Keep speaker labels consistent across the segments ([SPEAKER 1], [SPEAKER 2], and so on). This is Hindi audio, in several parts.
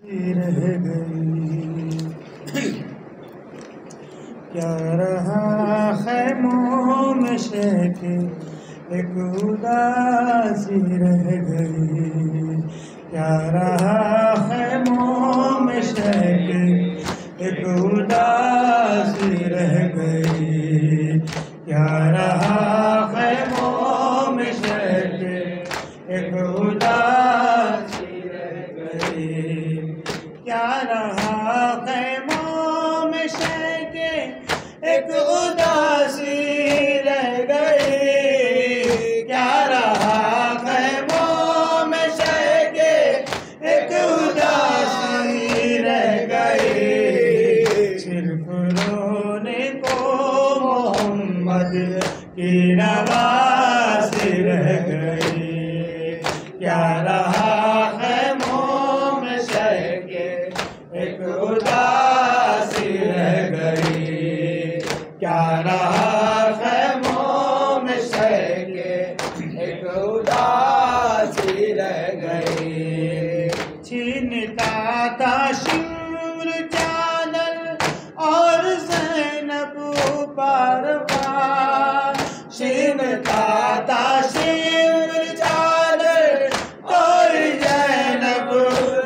[SPEAKER 1] रह गई। क्या रहा खैमों में शके एक उदासी रह गई। क्या रहा खैमों में शके एक उदासी रह गई। क्या रहा खैमों में शके एक उदासी रह गई। क्या रहा खैमों में शके एक उदासी रह गई। क्या रहा खैमों में शके एक उदासी रह गई। सिर्फ रोने को मोहम्मद की नवासी रह गई। क्या रहा खैमों में शके एक उदासी रह गई। क्या रहा खैमों में शके एक उदासी रह गई। छीनता था शिम्र चादर और ज़ैनब बार बार। छीनता था शिम्र चादर और ज़ैनब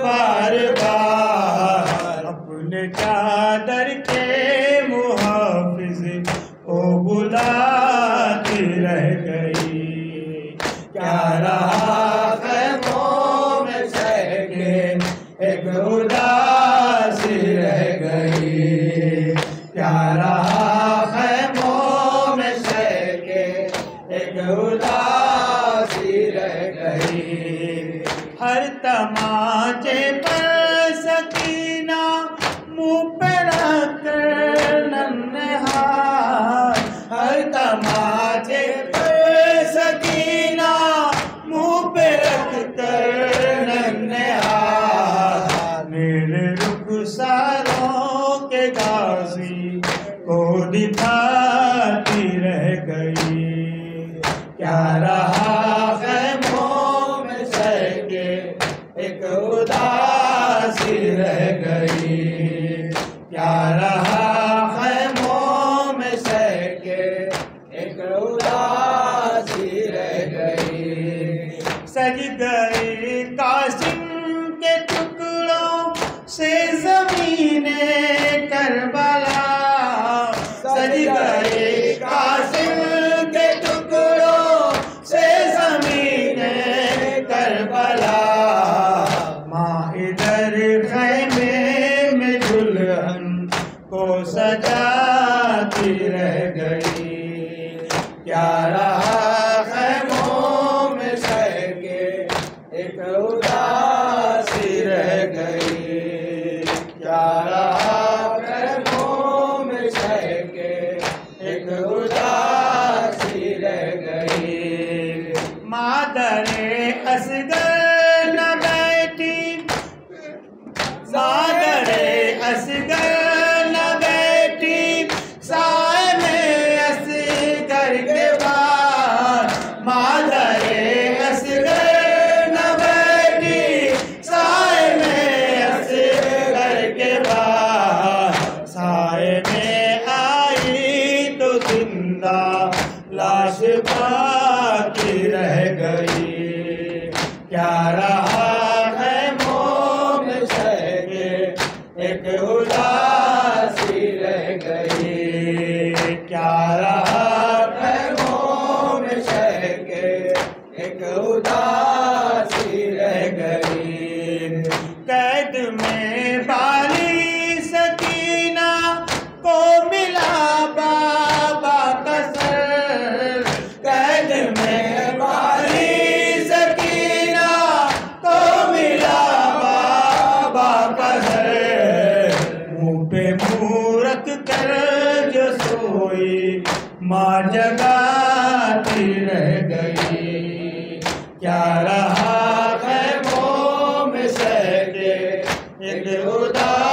[SPEAKER 1] बार बार। अपने चादर के मुहाफिज को बुलाती रह गई। क्या रहा खैमों में शके एक उदासी रह गई। क्या रहा खैमों में शके एक उदासी रह गई। हर तमाचे पर सकीना मुँह पे रखकर नन्हार। हर तमाचे पर सकीना मुँह पे रखकर नन्हार। मेरे रुखसारों के गाजी को दिखाती रह गई। क्या रहा खैमों में शके एक उदासी रह गई। क्या रहा खैमों में शके एक उदासी रह गई। सज गए कासिम के टुकड़ों से ज़मीने करबला। सज गए कासिम के टुकड़ों से ज़मीने करबला। माँ इधर खैमे में दुल्हन को सजाती रह गई। क्या रहा खैमों में शके एक उदासी रह गई। क्या रहा खैमों में शके एक उदासी रह गई। मादरे असगर न बैठी, मादरे असगर न बैठी साए में असगर के बाद। मादरे असगर न बैठी साए में असगर के बाद। साए में आई तो जिंदा लाश बाकी रह गई। क्या रहा खैमों में शके एक उदासी रह गई। क्या रहा खैमों में शके एक उदासी रह गई। कैद में बाली सकीना को मिला बाबा का सर। कैद में बाली सकीना को मिला बाबा का सर। मुँह पे मुँह रख कर जो सोई माँ जगाती रह गई। क्या रहा खैमों में शके एक उदासी